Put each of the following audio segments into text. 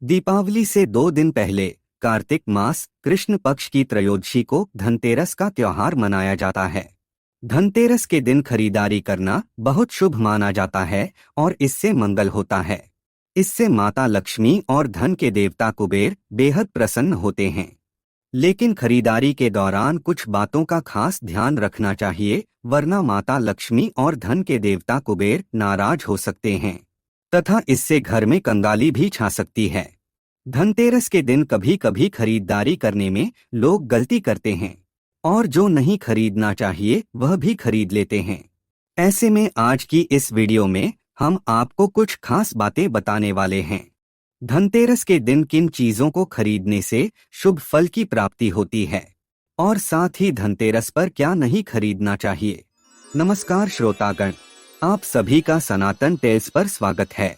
दीपावली से 2 दिन पहले कार्तिक मास कृष्ण पक्ष की त्रयोदशी को धनतेरस का त्योहार मनाया जाता है। धनतेरस के दिन खरीदारी करना बहुत शुभ माना जाता है और इससे मंगल होता है। इससे माता लक्ष्मी और धन के देवता कुबेर बेहद प्रसन्न होते हैं। लेकिन खरीदारी के दौरान कुछ बातों का खास ध्यान रखना चाहिए, वरना माता लक्ष्मी और धन के देवता कुबेर नाराज हो सकते हैं तथा इससे घर में कंगाली भी छा सकती है। धनतेरस के दिन कभी कभी खरीदारी करने में लोग गलती करते हैं और जो नहीं खरीदना चाहिए वह भी खरीद लेते हैं। ऐसे में आज की इस वीडियो में हम आपको कुछ खास बातें बताने वाले हैं। धनतेरस के दिन किन चीजों को खरीदने से शुभ फल की प्राप्ति होती है और साथ ही धनतेरस पर क्या नहीं खरीदना चाहिए। नमस्कार श्रोतागण, आप सभी का सनातन टेल्स पर स्वागत है।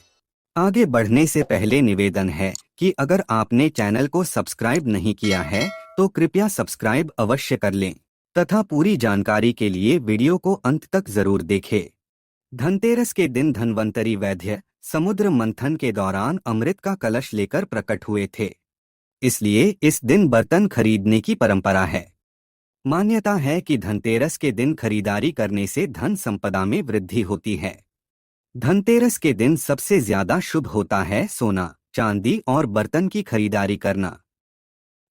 आगे बढ़ने से पहले निवेदन है कि अगर आपने चैनल को सब्सक्राइब नहीं किया है तो कृपया सब्सक्राइब अवश्य कर लें तथा पूरी जानकारी के लिए वीडियो को अंत तक जरूर देखें। धनतेरस के दिन धन्वंतरी वैद्य समुद्र मंथन के दौरान अमृत का कलश लेकर प्रकट हुए थे, इसलिए इस दिन बर्तन खरीदने की परंपरा है। मान्यता है कि धनतेरस के दिन खरीदारी करने से धन संपदा में वृद्धि होती है। धनतेरस के दिन सबसे ज्यादा शुभ होता है सोना, चांदी और बर्तन की खरीदारी करना।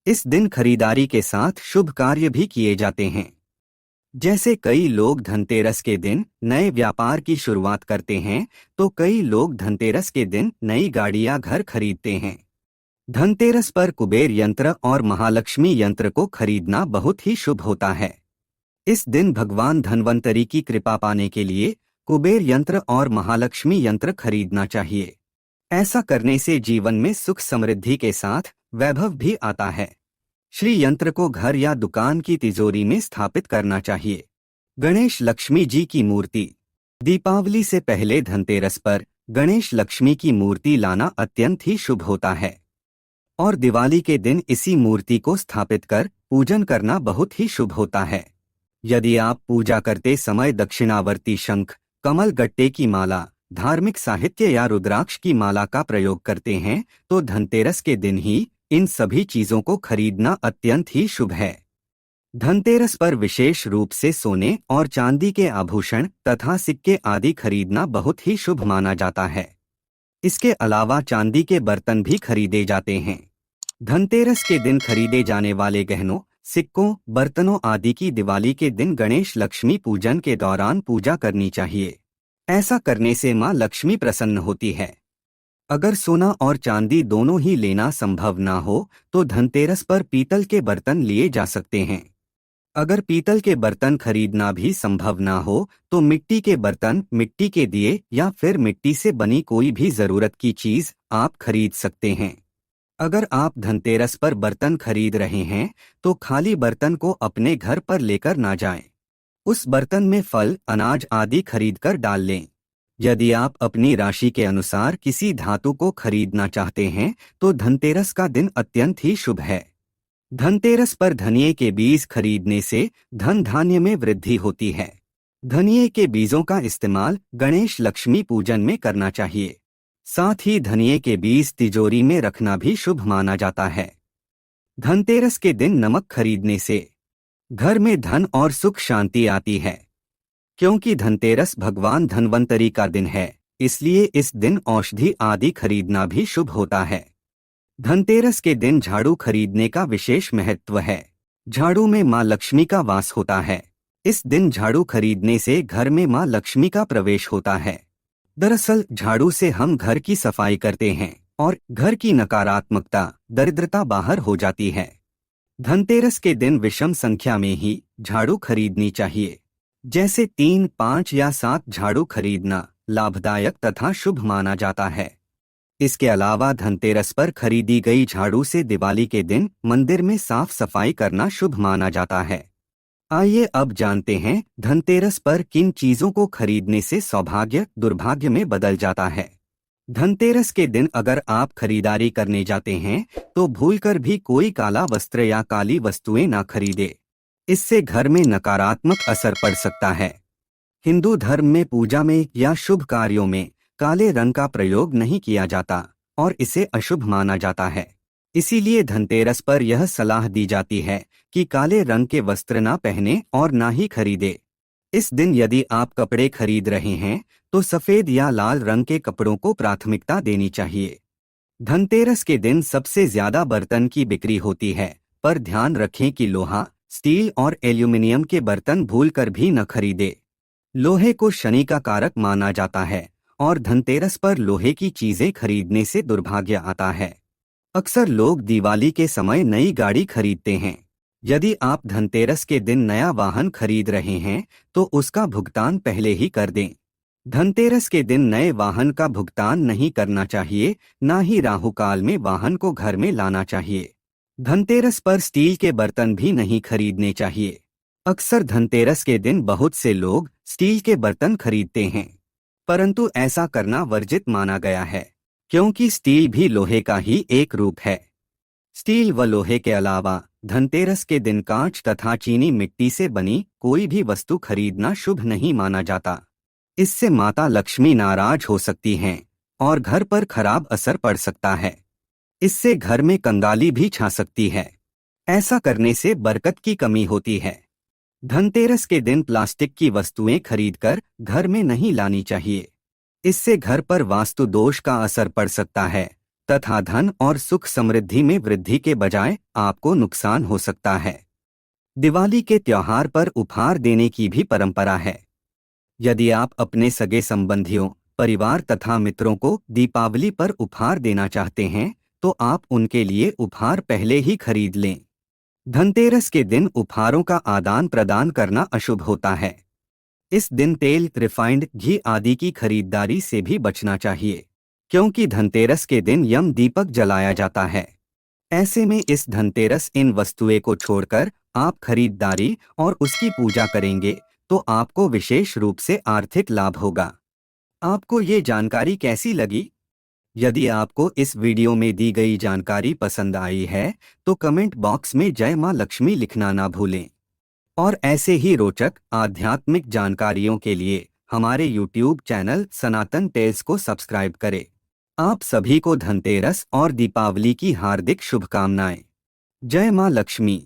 इस दिन खरीदारी के साथ शुभ कार्य भी किए जाते हैं। जैसे कई लोग धनतेरस के दिन नए व्यापार की शुरुआत करते हैं, तो कई लोग धनतेरस के दिन नई गाड़ियां घर खरीदते हैं। धनतेरस पर कुबेर यंत्र और महालक्ष्मी यंत्र को खरीदना बहुत ही शुभ होता है। इस दिन भगवान धन्वंतरी की कृपा पाने के लिए कुबेर यंत्र और महालक्ष्मी यंत्र खरीदना चाहिए। ऐसा करने से जीवन में सुख समृद्धि के साथ वैभव भी आता है। श्री यंत्र को घर या दुकान की तिजोरी में स्थापित करना चाहिए। गणेश लक्ष्मी जी की मूर्ति। दीपावली से पहले धनतेरस पर गणेश लक्ष्मी की मूर्ति लाना अत्यंत ही शुभ होता है और दिवाली के दिन इसी मूर्ति को स्थापित कर पूजन करना बहुत ही शुभ होता है। यदि आप पूजा करते समय दक्षिणावर्ती शंख, कमल गट्टे की माला, धार्मिक साहित्य या रुद्राक्ष की माला का प्रयोग करते हैं तो धनतेरस के दिन ही इन सभी चीजों को खरीदना अत्यंत ही शुभ है। धनतेरस पर विशेष रूप से सोने और चांदी के आभूषण तथा सिक्के आदि खरीदना बहुत ही शुभ माना जाता है। इसके अलावा चांदी के बर्तन भी खरीदे जाते हैं। धनतेरस के दिन खरीदे जाने वाले गहनों, सिक्कों, बर्तनों आदि की दिवाली के दिन गणेश लक्ष्मी पूजन के दौरान पूजा करनी चाहिए। ऐसा करने से मां लक्ष्मी प्रसन्न होती है। अगर सोना और चांदी दोनों ही लेना संभव ना हो तो धनतेरस पर पीतल के बर्तन लिए जा सकते हैं। अगर पीतल के बर्तन खरीदना भी संभव ना हो तो मिट्टी के बर्तन, मिट्टी के दिए या फिर मिट्टी से बनी कोई भी जरूरत की चीज आप खरीद सकते हैं। अगर आप धनतेरस पर बर्तन खरीद रहे हैं तो खाली बर्तन को अपने घर पर लेकर ना जाएं। उस बर्तन में फल, अनाज आदि खरीदकर डाल लें। यदि आप अपनी राशि के अनुसार किसी धातु को खरीदना चाहते हैं तो धनतेरस का दिन अत्यंत ही शुभ है। धनतेरस पर धनिये के बीज खरीदने से धन धान्य में वृद्धि होती है। धनिये के बीजों का इस्तेमाल गणेश लक्ष्मी पूजन में करना चाहिए। साथ ही धनिये के बीज तिजोरी में रखना भी शुभ माना जाता है। धनतेरस के दिन नमक खरीदने से घर में धन और सुख शांति आती है। क्योंकि धनतेरस भगवान धन्वंतरी का दिन है, इसलिए इस दिन औषधि आदि खरीदना भी शुभ होता है। धनतेरस के दिन झाड़ू खरीदने का विशेष महत्व है। झाड़ू में मां लक्ष्मी का वास होता है। इस दिन झाड़ू खरीदने से घर में मां लक्ष्मी का प्रवेश होता है। दरअसल झाड़ू से हम घर की सफाई करते हैं और घर की नकारात्मकता, दरिद्रता बाहर हो जाती है। धनतेरस के दिन विषम संख्या में ही झाड़ू खरीदनी चाहिए। जैसे 3, 5 या 7 झाड़ू खरीदना लाभदायक तथा शुभ माना जाता है। इसके अलावा धनतेरस पर खरीदी गई झाड़ू से दिवाली के दिन मंदिर में साफ सफाई करना शुभ माना जाता है। आइए अब जानते हैं धनतेरस पर किन चीजों को खरीदने से सौभाग्य दुर्भाग्य में बदल जाता है। धनतेरस के दिन अगर आप खरीदारी करने जाते हैं तो भूलकर भी कोई काला वस्त्र या काली वस्तुएं ना खरीदे। इससे घर में नकारात्मक असर पड़ सकता है। हिंदू धर्म में पूजा में या शुभ कार्यों में काले रंग का प्रयोग नहीं किया जाता और इसे अशुभ माना जाता है। इसीलिए धनतेरस पर यह सलाह दी जाती है कि काले रंग के वस्त्र ना पहने और ना ही खरीदे। इस दिन यदि आप कपड़े खरीद रहे हैं तो सफेद या लाल रंग के कपड़ों को प्राथमिकता देनी चाहिए। धनतेरस के दिन सबसे ज्यादा बर्तन की बिक्री होती है, पर ध्यान रखें कि लोहा, स्टील और एल्यूमिनियम के बर्तन भूलकर भी न खरीदे। लोहे को शनि का कारक माना जाता है और धनतेरस पर लोहे की चीजें खरीदने से दुर्भाग्य आता है। अक्सर लोग दिवाली के समय नई गाड़ी खरीदते हैं। यदि आप धनतेरस के दिन नया वाहन खरीद रहे हैं तो उसका भुगतान पहले ही कर दें। धनतेरस के दिन नए वाहन का भुगतान नहीं करना चाहिए, ना ही राहुकाल में वाहन को घर में लाना चाहिए। धनतेरस पर स्टील के बर्तन भी नहीं खरीदने चाहिए। अक्सर धनतेरस के दिन बहुत से लोग स्टील के बर्तन खरीदते हैं, परंतु ऐसा करना वर्जित माना गया है, क्योंकि स्टील भी लोहे का ही एक रूप है। स्टील व लोहे के अलावा धनतेरस के दिन कांच तथा चीनी मिट्टी से बनी कोई भी वस्तु खरीदना शुभ नहीं माना जाता। इससे माता लक्ष्मी नाराज हो सकती हैं और घर पर खराब असर पड़ सकता है। इससे घर में कंगाली भी छा सकती है। ऐसा करने से बरकत की कमी होती है। धनतेरस के दिन प्लास्टिक की वस्तुएं खरीदकर घर में नहीं लानी चाहिए। इससे घर पर वास्तु दोष का असर पड़ सकता है तथा धन और सुख समृद्धि में वृद्धि के बजाय आपको नुकसान हो सकता है। दिवाली के त्योहार पर उपहार देने की भी परंपरा है। यदि आप अपने सगे संबंधियों, परिवार तथा मित्रों को दीपावली पर उपहार देना चाहते हैं तो आप उनके लिए उपहार पहले ही खरीद लें। धनतेरस के दिन उपहारों का आदान प्रदान करना अशुभ होता है। इस दिन तेल, रिफाइंड घी आदि की खरीदारी से भी बचना चाहिए, क्योंकि धनतेरस के दिन यम दीपक जलाया जाता है। ऐसे में इस धनतेरस इन वस्तुएं को छोड़कर आप खरीदारी और उसकी पूजा करेंगे तो आपको विशेष रूप से आर्थिक लाभ होगा। आपको ये जानकारी कैसी लगी? यदि आपको इस वीडियो में दी गई जानकारी पसंद आई है तो कमेंट बॉक्स में जय मां लक्ष्मी लिखना ना भूलें। और ऐसे ही रोचक आध्यात्मिक जानकारियों के लिए हमारे YouTube चैनल सनातन टेल्स को सब्सक्राइब करें। आप सभी को धनतेरस और दीपावली की हार्दिक शुभकामनाएं। जय मां लक्ष्मी।